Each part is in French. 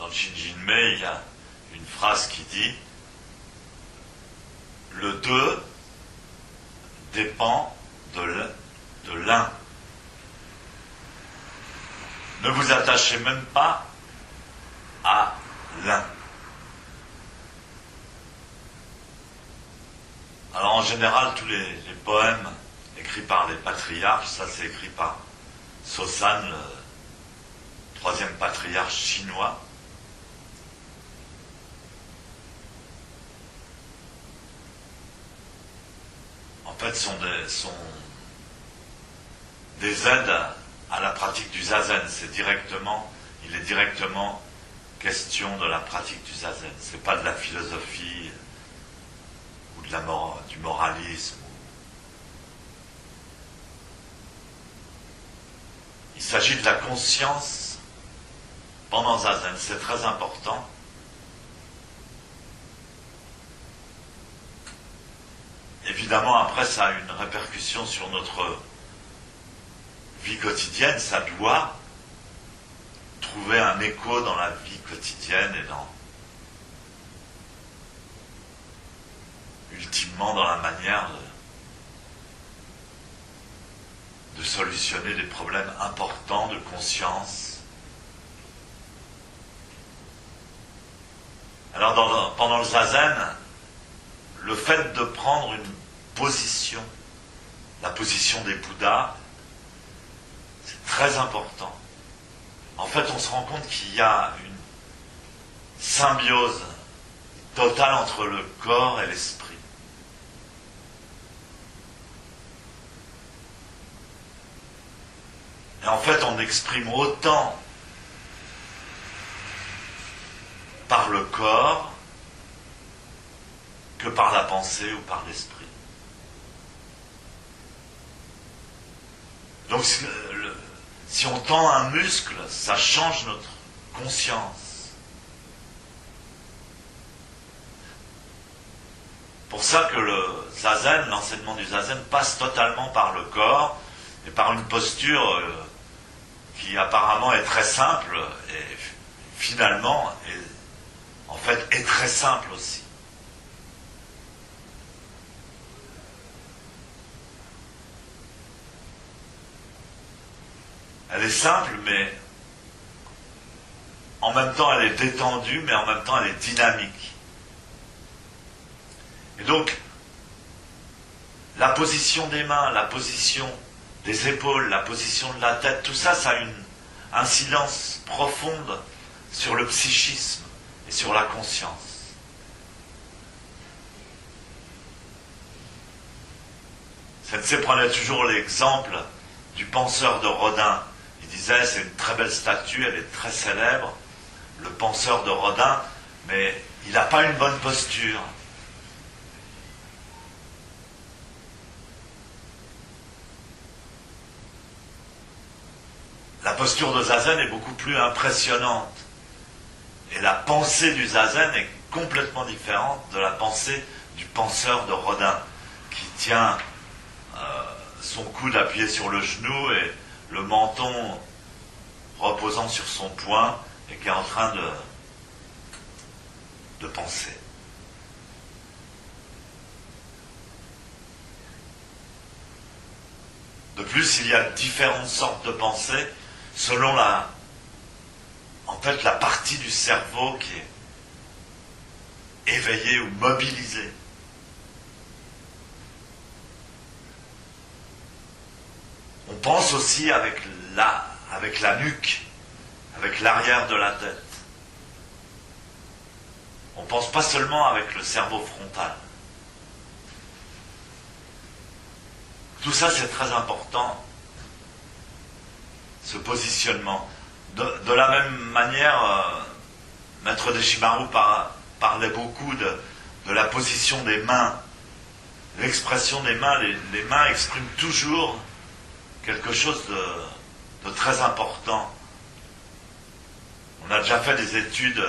le Shinjinmei, il y a une phrase qui dit « Le deux dépend de l'un. Ne vous attachez même pas à l'un. » Alors en général, tous les poèmes écrits par les patriarches, ça c'est écrit par Sosan, le troisième patriarche chinois. En fait, sont des aides à la pratique du zazen. Il est directement question de la pratique du zazen. C'est pas de la philosophie ou du moralisme. Il s'agit de la conscience pendant zazen. C'est très important. Évidemment, après, ça a une répercussion sur notre vie quotidienne. Ça doit trouver un écho dans la vie quotidienne et ultimement dans la manière de solutionner des problèmes importants de conscience. Alors, pendant le zazen, le fait de prendre une position, la position des Bouddhas, c'est très important. En fait, on se rend compte qu'il y a une symbiose totale entre le corps et l'esprit. Et en fait, on exprime autant par le corps que par la pensée ou par l'esprit. Donc, si on tend un muscle, ça change notre conscience. Pour ça que le zazen, l'enseignement du zazen, passe totalement par le corps et par une posture qui apparemment est très simple et finalement, est très simple aussi. Elle est simple, mais en même temps elle est détendue, mais en même temps elle est dynamique. Et donc, la position des mains, la position des épaules, la position de la tête, tout ça, ça a une incidence profonde sur le psychisme et sur la conscience. Sensei prenait toujours l'exemple du penseur de Rodin. Il disait, c'est une très belle statue, elle est très célèbre, le penseur de Rodin, mais il n'a pas une bonne posture. La posture de Zazen est beaucoup plus impressionnante. Et la pensée du Zazen est complètement différente de la pensée du penseur de Rodin, qui tient son coude appuyé sur le genou et le menton reposant sur son poing et qui est en train de penser. De plus, il y a différentes sortes de pensées selon la partie du cerveau qui est éveillée ou mobilisée. On pense aussi avec la nuque, avec l'arrière de la tête. On ne pense pas seulement avec le cerveau frontal. Tout ça, c'est très important, ce positionnement. De la même manière, Maître Deshimaru parlait beaucoup de la position des mains, l'expression des mains. Les mains expriment toujours quelque chose de très important. On a déjà fait des études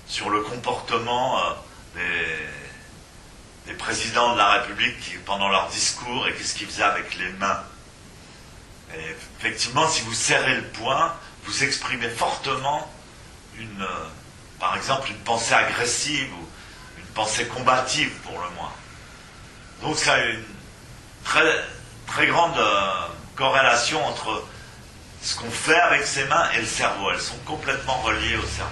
sur le comportement des présidents de la République pendant leur discours et qu'est-ce qu'ils faisaient avec les mains. Et effectivement, si vous serrez le poing, vous exprimez fortement par exemple une pensée agressive ou une pensée combative pour le moins. Donc ça a une très, très grande corrélation entre ce qu'on fait avec ses mains et le cerveau. Elles sont complètement reliées au cerveau.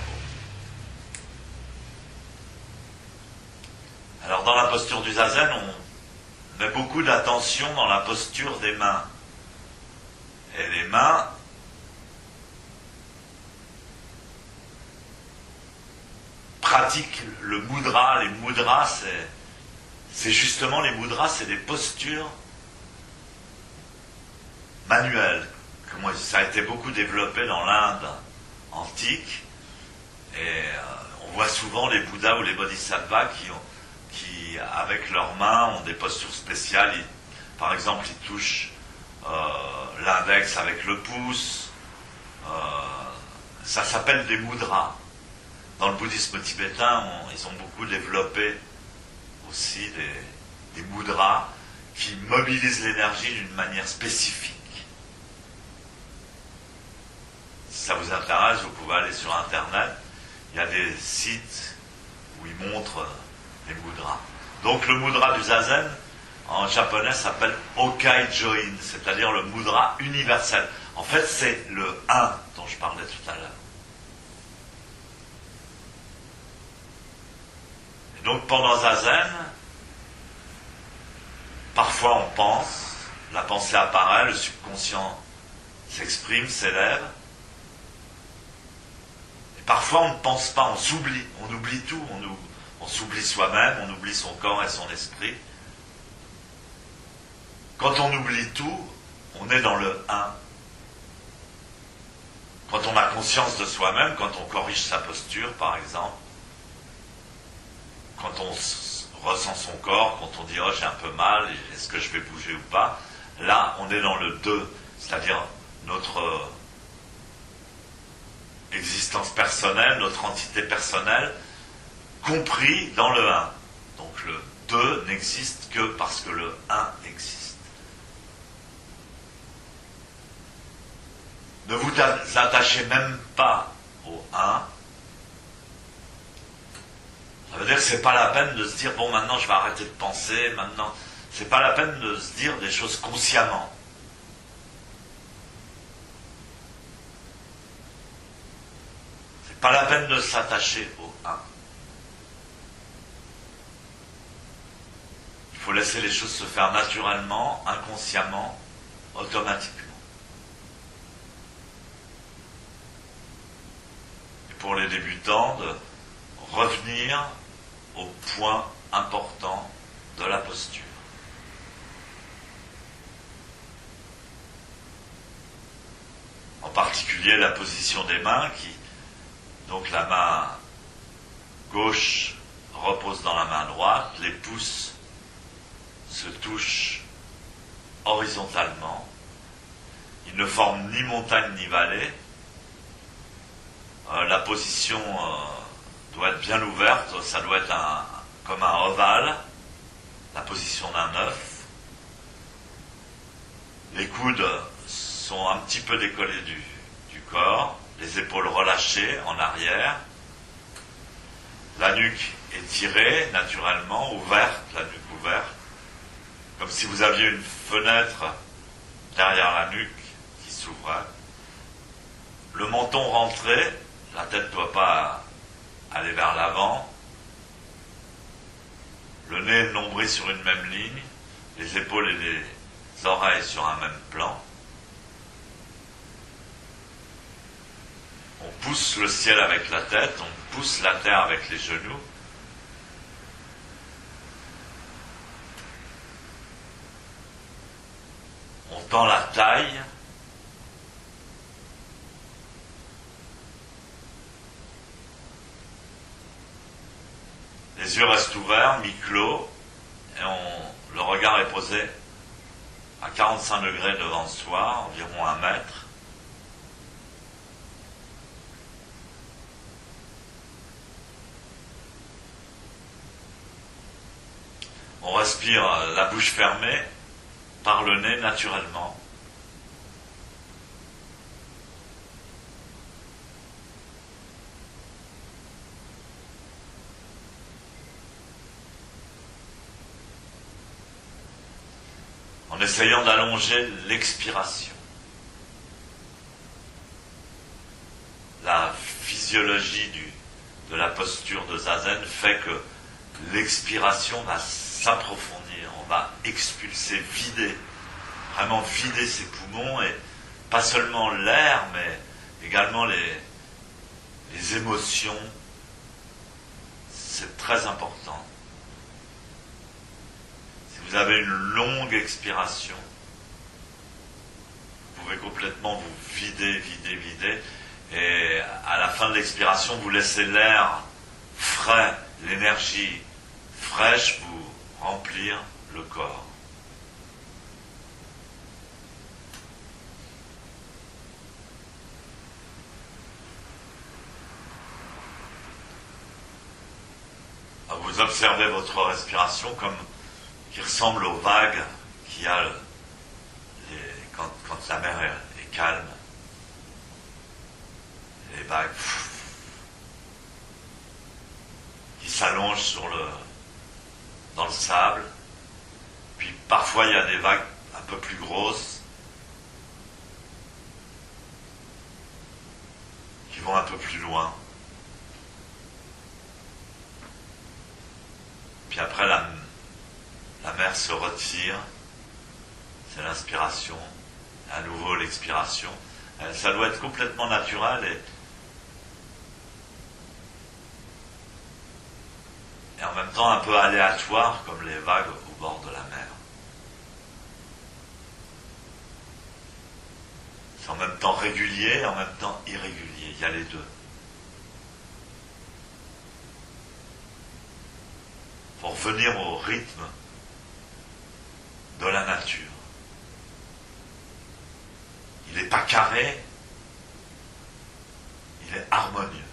Alors dans la posture du zazen, on met beaucoup d'attention dans la posture des mains. Et les mains pratiquent le mudra. Les mudras, c'est justement les mudras, c'est des postures manuelles. Ça a été beaucoup développé dans l'Inde antique. Et on voit souvent les Bouddhas ou les Bodhisattvas qui, avec leurs mains, ont des postures spéciales. Par exemple, ils touchent l'index avec le pouce. Ça s'appelle des mudras. Dans le bouddhisme tibétain, ils ont beaucoup développé aussi des mudras qui mobilisent l'énergie d'une manière spécifique. Si ça vous intéresse, vous pouvez aller sur Internet. Il y a des sites où ils montrent les mudras. Donc le mudra du zazen, en japonais, s'appelle Okai Join, c'est-à-dire le mudra universel. En fait, c'est le 1 dont je parlais tout à l'heure. Et donc pendant zazen, parfois on pense, la pensée apparaît, le subconscient s'exprime, s'élève. Et parfois on ne pense pas, on s'oublie, on oublie tout, on s'oublie soi-même, on oublie son corps et son esprit. Quand on oublie tout, on est dans le 1. Quand on a conscience de soi-même, quand on corrige sa posture, par exemple, quand on ressent son corps, quand on dit « oh, j'ai un peu mal, est-ce que je vais bouger ou pas ?» Là, on est dans le 2, c'est-à-dire notre existence personnelle, notre entité personnelle, compris dans le 1. Donc le 2 n'existe que parce que le 1 existe. Ne vous attachez même pas au 1. Ça veut dire que c'est pas la peine de se dire bon maintenant je vais arrêter de penser, maintenant. C'est pas la peine de se dire des choses consciemment. C'est pas la peine de s'attacher au 1. Il faut laisser les choses se faire naturellement, inconsciemment, automatiquement. Et pour les débutants, de revenir au point important de la posture. En particulier la position des mains qui, donc la main gauche repose dans la main droite, les pouces se touchent horizontalement, ils ne forment ni montagne ni vallée, la position doit être bien ouverte, ça doit être comme un ovale, la position d'un œuf. Les coudes sont un petit peu décollés du corps, les épaules relâchées en arrière, la nuque est tirée naturellement, ouverte, la nuque ouverte, comme si vous aviez une fenêtre derrière la nuque qui s'ouvrait. Le menton rentré, la tête ne doit pas aller vers l'avant, le nez et le nombril sur une même ligne, les épaules et les oreilles sur un même plan. On pousse le ciel avec la tête, on pousse la terre avec les genoux. On tend la taille. Les yeux restent ouverts, mi-clos, et le regard est posé à 45 degrés devant soi, environ 1 mètre. On respire la bouche fermée, par le nez naturellement. en essayant d'allonger l'expiration. La physiologie de la posture de Zazen fait que l'expiration va s'approfondir, on va expulser, vider, vraiment vider ses poumons, et pas seulement l'air, mais également les émotions. C'est très important. Si vous avez une longue expiration, vous pouvez complètement vous vider, et à la fin de l'expiration, vous laissez l'air frais, l'énergie fraîche vous remplir le corps. Vous observez votre respiration comme qui ressemble aux vagues qu'il y a quand la mer est calme. Les vagues qui s'allongent dans le sable. Puis parfois il y a des vagues un peu plus grosses qui vont un peu plus loin. Puis après la mer se retire, c'est l'inspiration, à nouveau l'expiration. Ça doit être complètement naturel et en même temps un peu aléatoire comme les vagues au bord de la mer. C'est en même temps régulier et en même temps irrégulier, il y a les deux. Pour revenir au rythme de la nature. Il n'est pas carré, il est harmonieux.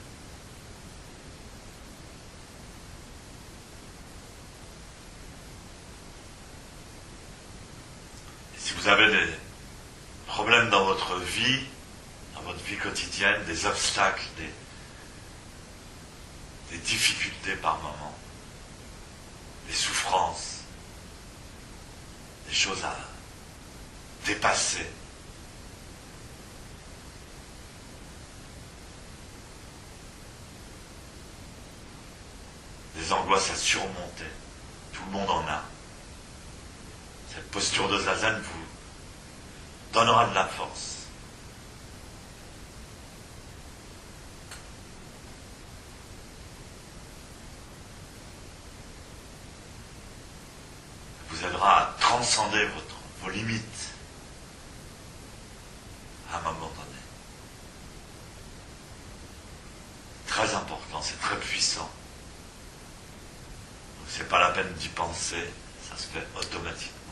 Et si vous avez des problèmes dans votre vie quotidienne, des obstacles, des difficultés par moment, des souffrances, des choses à dépasser. Des angoisses à surmonter. Tout le monde en a. Cette posture de Zazen vous donnera de la force. Vous aidera à transcender vos limites à un moment donné. Très important, c'est très puissant. Donc c'est pas la peine d'y penser, ça se fait automatiquement.